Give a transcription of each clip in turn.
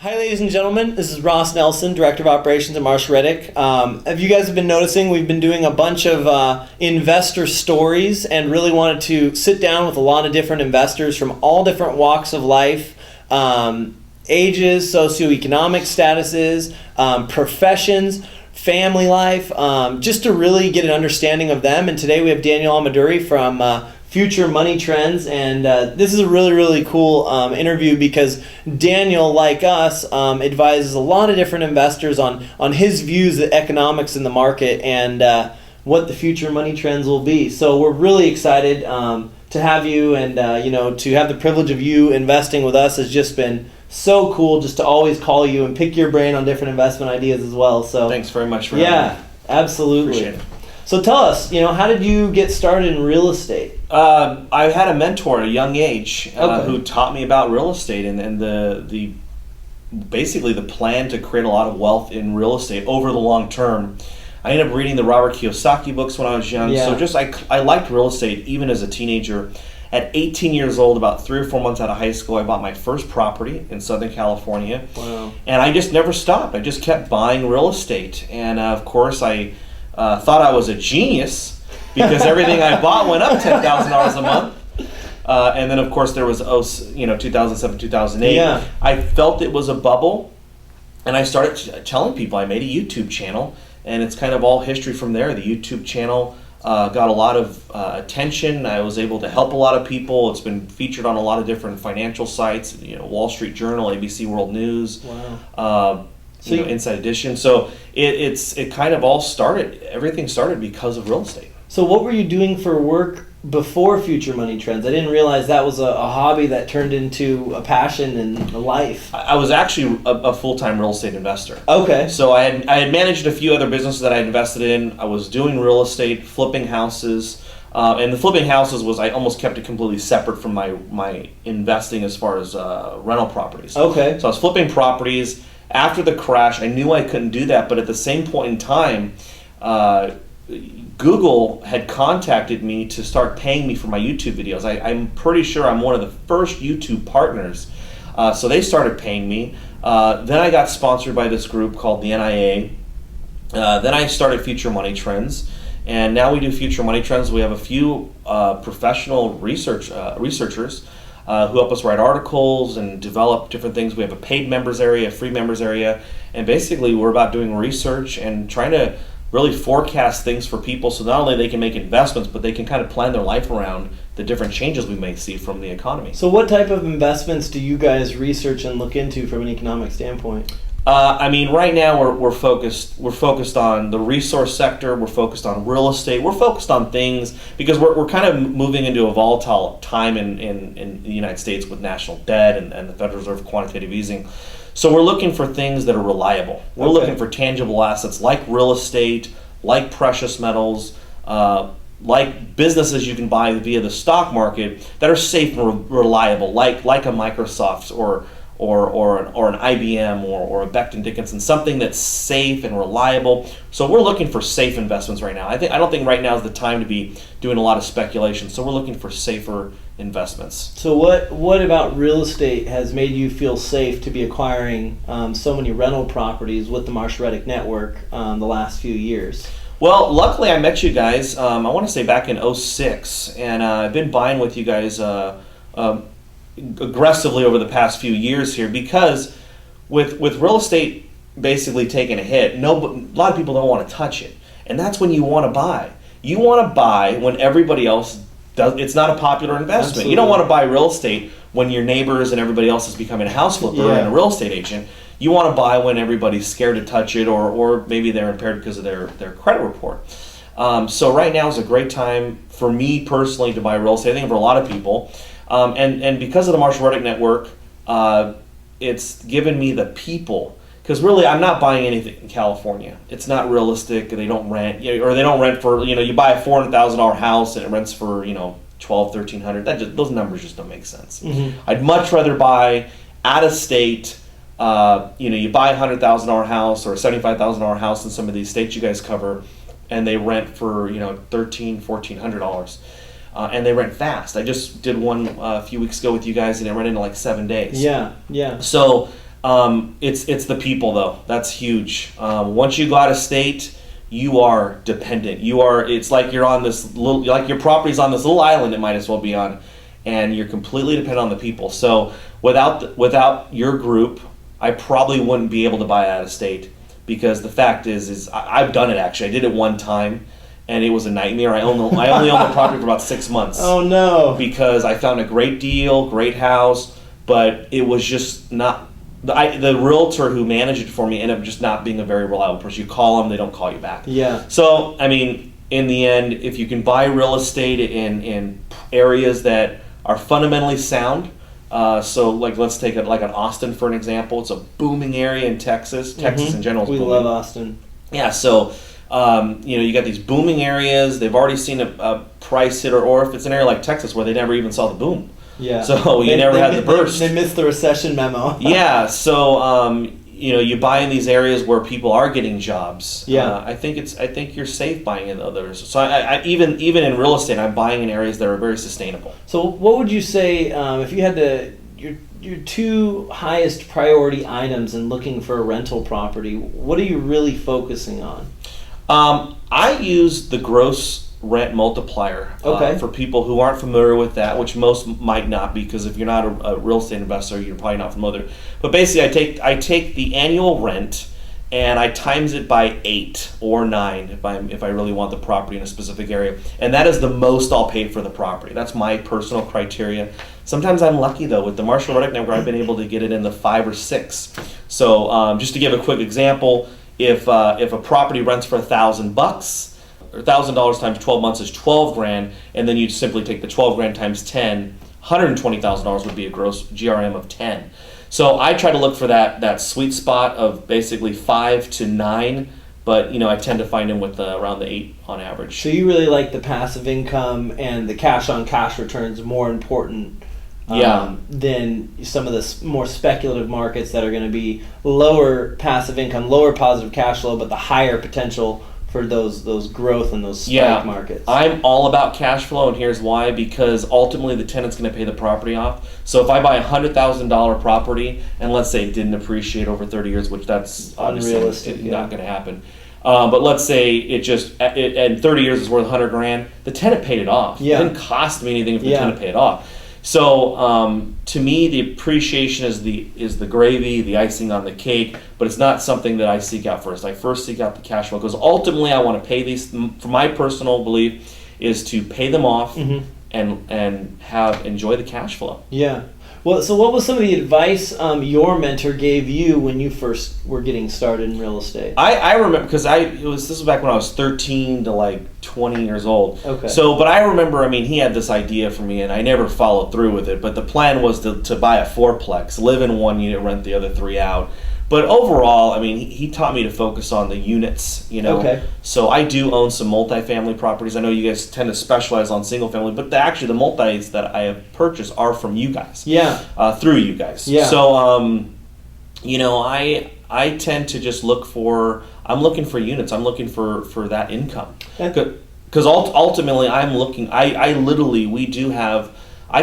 Hi, ladies and gentlemen. This is Ross Nelson, Director of Operations at Reddick. If you guys have been noticing, we've been doing a bunch of investor stories and really wanted to sit down with a lot of different investors from all different walks of life, ages, socioeconomic statuses, professions, family life, just to really get an understanding of them. And today we have Daniel Ameduri from Future Money Trends, and this is a really, really cool interview because Daniel, like us, advises a lot of different investors on his views of economics in the market and what the future money trends will be. So we're really excited to have you, and to have the privilege of you investing with us has just been so cool, just to always call you and pick your brain on different investment ideas as well. So thanks very much for having me. Absolutely. Appreciate it. So tell us, how did you get started in real estate? I had a mentor at a young age who taught me about real estate and the basically the plan to create a lot of wealth in real estate over the long term. I ended up reading the Robert Kiyosaki books when I was young. Yeah. So I liked real estate even as a teenager. At 18 years old, about 3 or 4 months out of high school, I bought my first property in Southern California. Wow. And I just never stopped. I just kept buying real estate. And of course, I thought I was a genius because everything I bought went up $10,000 a month. And then, of course, there was 2007, 2008. Yeah. I felt it was a bubble, and I started telling people. I made a YouTube channel, and it's kind of all history from there. The YouTube channel got a lot of attention. I was able to help a lot of people. It's been featured on a lot of different financial sites, Wall Street Journal, ABC World News. Wow. Inside Edition. So it kind of all started. Everything started because of real estate. So what were you doing for work before Future Money Trends? I didn't realize that was a hobby that turned into a passion and a life. I was actually a full-time real estate investor. Okay. So I had managed a few other businesses that I invested in. I was doing real estate, flipping houses. And the flipping houses I almost kept it completely separate from my investing as far as rental properties. Okay. So I was flipping properties. After the crash, I knew I couldn't do that, but at the same point in time, Google had contacted me to start paying me for my YouTube videos. I'm pretty sure I'm one of the first YouTube partners. So they started paying me. Then I got sponsored by this group called the NIA. Then I started Future Money Trends. And now we do Future Money Trends. We have a few professional researchers who help us write articles and develop different things. We have a paid members area, a free members area, and basically we're about doing research and trying to really forecast things for people so not only they can make investments, but they can kind of plan their life around the different changes we may see from the economy. So what type of investments do you guys research and look into from an economic standpoint? Right now we're focused on the resource sector. We're focused on real estate. We're focused on things because we're kind of moving into a volatile time in the United States with national debt and the Federal Reserve quantitative easing. So we're looking for things that are reliable. We're looking for tangible assets like real estate, like precious metals, like businesses you can buy via the stock market that are safe and reliable, like a Microsoft or an IBM or a Becton Dickinson, something that's safe and reliable. So we're looking for safe investments right now. I don't think right now is the time to be doing a lot of speculation. So we're looking for safer investments. So what about real estate has made you feel safe to be acquiring so many rental properties with the Reddick network the last few years? Well, luckily I met you guys, I want to say back in 2006, and I've been buying with you guys aggressively over the past few years here because with real estate basically taking a hit, a lot of people don't want to touch it, and that's when you want to buy. You want to buy when everybody else does. It's not a popular investment. Absolutely. You don't want to buy real estate when your neighbors and everybody else is becoming a house flipper and a real estate agent. You want to buy when everybody's scared to touch it or maybe they're impaired because of their credit report. So right now is a great time for me personally to buy real estate. I think for a lot of people. And because of the Reddick network, it's given me the people. Because really, I'm not buying anything in California. It's not realistic. They don't rent, or they don't rent for, you buy a $400,000 house and it rents for, $1,200, $1,300. Those numbers just don't make sense. Mm-hmm. I'd much rather buy out of state. You buy a $100,000 house or a $75,000 house in some of these states you guys cover, and they rent for $1,300, $1,400. And they rent fast. I just did one a few weeks ago with you guys, and it ran into like 7 days. Yeah, yeah. So It's the people though. That's huge. Once you go out of state, you are dependent. It's like you're on this little, like your property's on this little island it might as well be on, and you're completely dependent on the people. So without your group, I probably wouldn't be able to buy out of state, because the fact is I've done it actually. I did it one time, and it was a nightmare. I only owned the property for about 6 months. Oh no! Because I found a great deal, great house, but it was just not. The realtor who managed it for me ended up just not being a very reliable person. You call them, they don't call you back. Yeah. So I mean, in the end, if you can buy real estate in areas that are fundamentally sound. So like let's take it like an Austin for an example. It's a booming area in Texas. Texas in general is booming. We love Austin. Yeah, so you got these booming areas. They've already seen a price hit, or if it's an area like Texas where they never even saw the boom. Yeah. So you never had the burst. They missed the recession memo. Yeah. So you buy in these areas where people are getting jobs. Yeah. I think you're safe buying in others. So I even in real estate, I'm buying in areas that are very sustainable. So what would you say if you had your two highest priority items in looking for a rental property? What are you really focusing on? I use the gross rent multiplier for people who aren't familiar with that, which most might not be, because if you're not a real estate investor, you're probably not familiar. But basically, I take the annual rent and I times it by 8 or 9 if I really want the property in a specific area, and that is the most I'll pay for the property. That's my personal criteria. Sometimes I'm lucky though with the Marshall Reddick network. I've been able to get it in the 5 or 6. So just to give a quick example, if a property rents for $1,000. Or $1,000 times 12 months is $12,000, and then you'd simply take the $12,000 times 10, $120,000 would be a gross GRM of 10. So I try to look for that sweet spot of basically 5 to 9, but I tend to find them with around the 8 on average. So you really like the passive income and the cash on cash returns more important than some of the more speculative markets that are going to be lower passive income, lower positive cash flow, but the higher potential for those growth and those spike markets. I'm all about cash flow, and here's why. Because ultimately the tenant's going to pay the property off. So if I buy a $100,000 property, and let's say it didn't appreciate over 30 years, which that's unrealistic, not going to happen. But let's say and 30 years is worth $100,000. The tenant paid it off. Yeah. It didn't cost me anything for the tenant paid it off. So to me, the appreciation is the gravy, the icing on the cake, but it's not something that I seek out first. I first seek out the cash flow, because ultimately I want to pay these. For my personal belief is to pay them off and enjoy the cash flow. Yeah. Well, so what was some of the advice your mentor gave you when you first were getting started in real estate? I remember, because this was back when I was 13 to like 20 years old. Okay. So, but I remember, he had this idea for me, and I never followed through with it. But the plan was to buy a fourplex, live in one unit, rent the other 3 out. But overall, he taught me to focus on the units, Okay. So I do own some multifamily properties. I know you guys tend to specialize on single family, but the multis that I have purchased are from you guys. Yeah. Through you guys. Yeah. So, I tend to just I'm looking for units. I'm looking for that income. Because ultimately I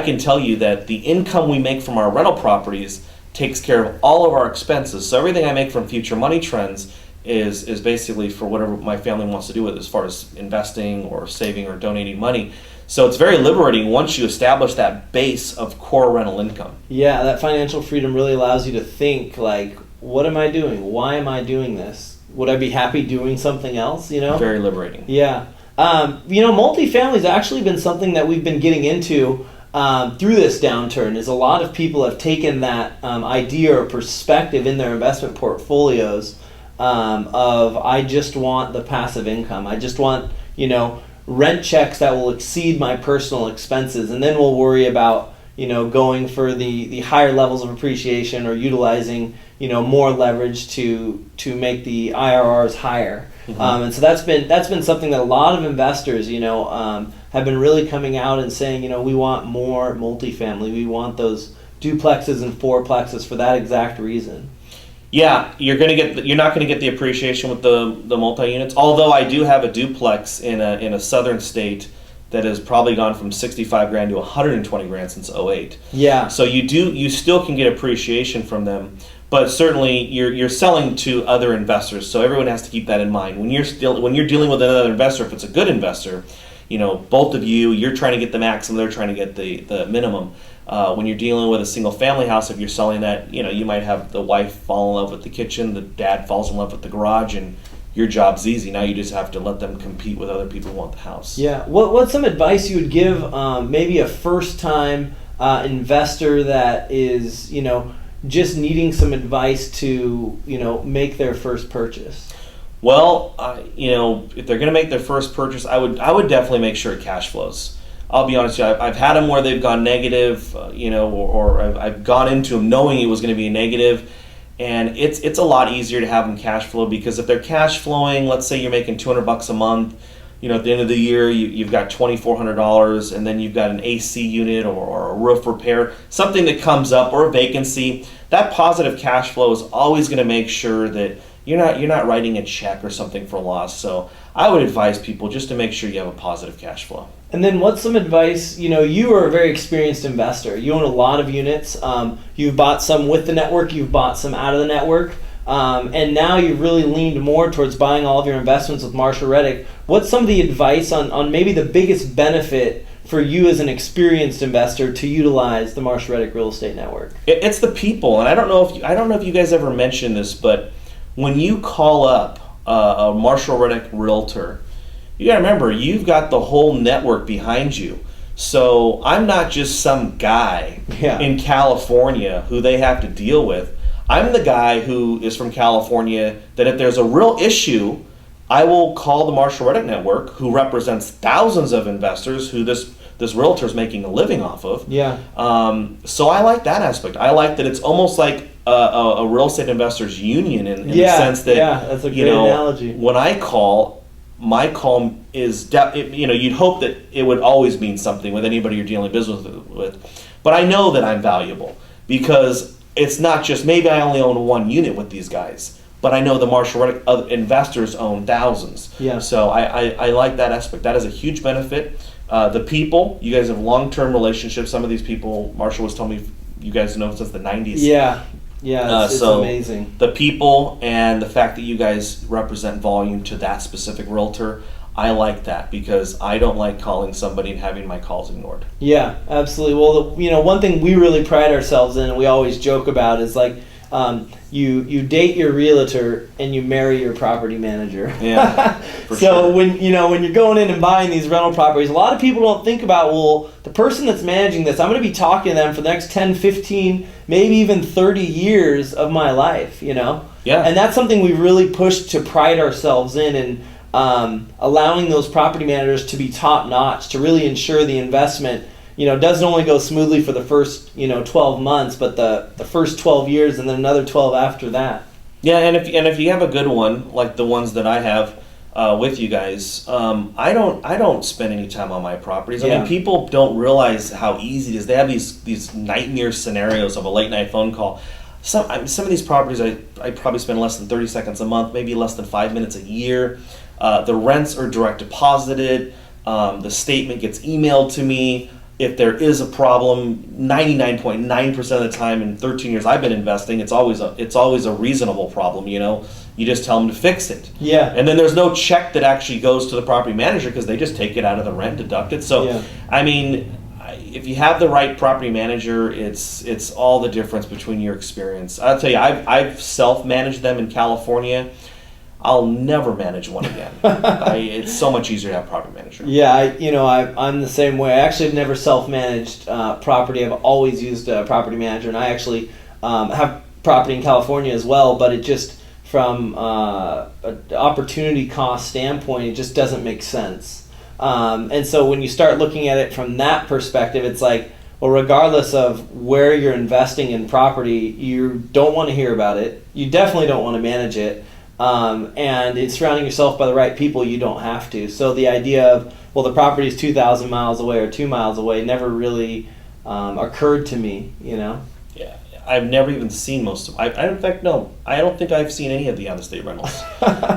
can tell you that the income we make from our rental properties takes care of all of our expenses. So everything I make from future money trends is basically for whatever my family wants to do with it, as far as investing or saving or donating money. So it's very liberating once you establish that base of core rental income. Yeah, that financial freedom really allows you to think like, what am I doing? Why am I doing this? Would I be happy doing something else? Very liberating. Yeah. Multifamily has actually been something that we've been getting into through this downturn. Is a lot of people have taken that idea or perspective in their investment portfolios of, I just want the passive income. I just want, rent checks that will exceed my personal expenses, and then we'll worry about, going for the higher levels of appreciation or utilizing, more leverage to make the IRRs higher. And so that's been something that a lot of investors, have been really coming out and saying, we want more multifamily. We want those duplexes and fourplexes for that exact reason. Yeah, you're not going to get the appreciation with the multi-units. Although I do have a duplex in a southern state that has probably gone from $65,000 to $120,000 since 2008. Yeah. So you still can get appreciation from them, But certainly you're selling to other investors, so everyone has to keep that in mind. When you're dealing with another investor, if it's a good investor, both of you're trying to get the maximum, they're trying to get the minimum. When you're dealing with a single family house, if you're selling that, you might have the wife fall in love with the kitchen, the dad falls in love with the garage, and your job's easy. Now you just have to let them compete with other people who want the house. Yeah. What's some advice you would give maybe a first-time investor that is, just needing some advice to, make their first purchase? Well, if they're going to make their first purchase, I would definitely make sure it cash flows. I'll be honest with you, I've had them where they've gone negative, or I've gone into them knowing it was going to be a negative, and it's a lot easier to have them cash flow, because if they're cash flowing, let's say you're making $200 a month, at the end of the year you've got $2,400, and then you've got an AC unit or a roof repair, something that comes up, or a vacancy. That positive cash flow is always going to make sure that you're not writing a check or something for loss. So I would advise people just to make sure you have a positive cash flow. And then what's some advice? You are a very experienced investor. You own a lot of units. You've bought some with the network. You've bought some out of the network. And now you've really leaned more towards buying all of your investments with Marsh or Reddick. What's some of the advice on maybe the biggest benefit for you as an experienced investor to utilize the Marsh Reddick Real Estate Network? It's the people, and I don't know if you guys ever mentioned this, but when you call up a Marshall Reddick realtor, you got to remember, you've got the whole network behind you. So I'm not just some guy in California who they have to deal with. I'm the guy who is from California that if there's a real issue, I will call the Marshall Reddick Network, who represents thousands of investors who this realtor is making a living off of. Yeah. So I like that aspect. I like that it's almost like a real estate investors union in the sense that, that's a great analogy. When I call, my call is, you'd hope that it would always mean something with anybody you're dealing business with. But I know that I'm valuable, because it's not just, maybe I only own one unit with these guys, but I know the Marshall Reddick investors own thousands. Yeah. So I like that aspect. That is a huge benefit. The people, you guys have long-term relationships. Some of these people, Marshall was telling me, you guys know since the 90s. Yeah, it's so amazing. The people and the fact that you guys represent volume to that specific realtor, I like that, because I don't like calling somebody and having my calls ignored. Yeah, absolutely. Well, one thing we really pride ourselves in, and we always joke about, is like, you date your realtor and you marry your property manager. Yeah. For so sure. when you're going in and buying these rental properties, a lot of people don't think about, well, the person that's managing this, I'm going to be talking to them for the next 10, 15, maybe even 30 years of my life, Yeah. And that's something we really push to pride ourselves in, and allowing those property managers to be top notch, to really ensure the investment doesn't only go smoothly for the first 12 months, but the first 12 years and then another 12 after that. Yeah, and if you have a good one like the ones that I have with you guys, I don't spend any time on my properties. I mean, people don't realize how easy it is. They have these nightmare scenarios of a late night phone call. Some of these properties I probably spend less than 30 seconds a month, maybe less than 5 minutes a year. The rents are direct deposited. The statement gets emailed to me. If there is a problem, 99.9% of the time in 13 years I've been investing, it's always a reasonable problem. You just tell them to fix it. Yeah. And then there's no check that actually goes to the property manager, because they just take it out of the rent, deduct it. So, I mean, if you have the right property manager, it's all the difference between your experience. I'll tell you, I've self-managed them in California. I'll never manage one again. It's so much easier to have a property manager. Yeah, I'm the same way. I actually have never self-managed property. I've always used a property manager, and I actually have property in California as well, but it just, from an opportunity cost standpoint, it just doesn't make sense. And so when you start looking at it from that perspective, it's like, well, regardless of where you're investing in property, you don't want to hear about it. You definitely don't want to manage it. And it's surrounding yourself by the right people, you don't have to. So the idea of, well, the property is 2,000 miles away or 2 miles away never really occurred to me, Yeah. I've never even seen most of. In fact, no, I don't think I've seen any of the out-of-state rentals.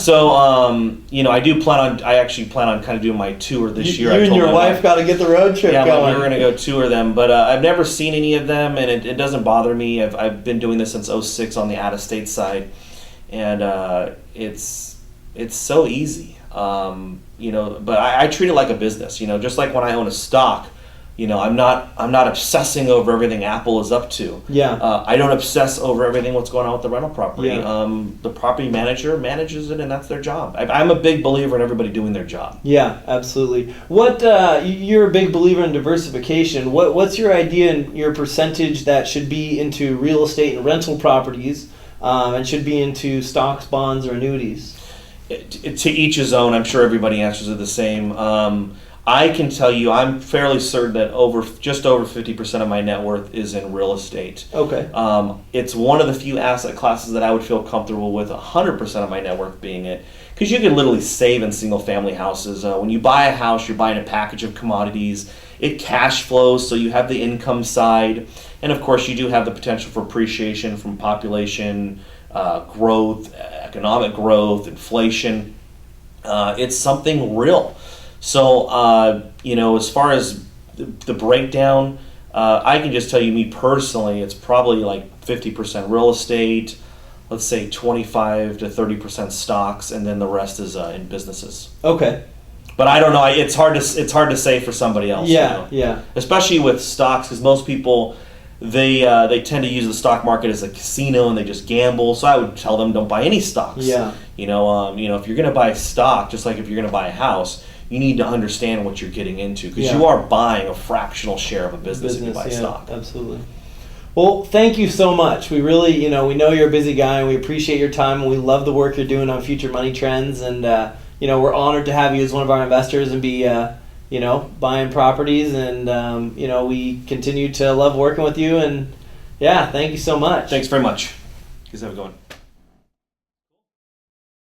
So, I actually plan on kind of doing my tour this year. You and your wife got to get the road trip going. Yeah, we're going to go tour them, but I've never seen any of them, and it doesn't bother me. I've been doing this since '06 on the out-of-state side, and it's so easy. But I treat it like a business. Just like when I own a stock. I'm not obsessing over everything Apple is up to. Yeah. I don't obsess over everything what's going on with the rental property. Yeah. The property manager manages it, and that's their job. I'm a big believer in everybody doing their job. Yeah, absolutely. You're a big believer in diversification. What's your idea and your percentage that should be into real estate and rental properties, and should be into stocks, bonds, or annuities? To each his own. I'm sure everybody answers it the same. I can tell you, I'm fairly certain that just over 50% of my net worth is in real estate. Okay. It's one of the few asset classes that I would feel comfortable with 100% of my net worth being it, because you can literally save in single-family houses. When you buy a house, you're buying a package of commodities. It cash flows, so you have the income side, and of course, you do have the potential for appreciation from population growth, economic growth, inflation. It's something real. So, as far as the breakdown, I can just tell you, me personally, it's probably like 50% real estate, let's say 25 to 30% stocks, and then the rest is in businesses. Okay. But I don't know. It's hard to say for somebody else. Yeah, yeah. Especially with stocks, because most people they tend to use the stock market as a casino and they just gamble. So I would tell them, don't buy any stocks. Yeah. If you're going to buy a stock, just like if you're going to buy a house, you need to understand what you're getting into, because you are buying a fractional share of a business if you buy stock. Absolutely. Well, thank you so much. We really, we know you're a busy guy, and we appreciate your time, and we love the work you're doing on Future Money Trends, and we're honored to have you as one of our investors and be buying properties, and we continue to love working with you, and thank you so much. Thanks very much. You guys have a good one.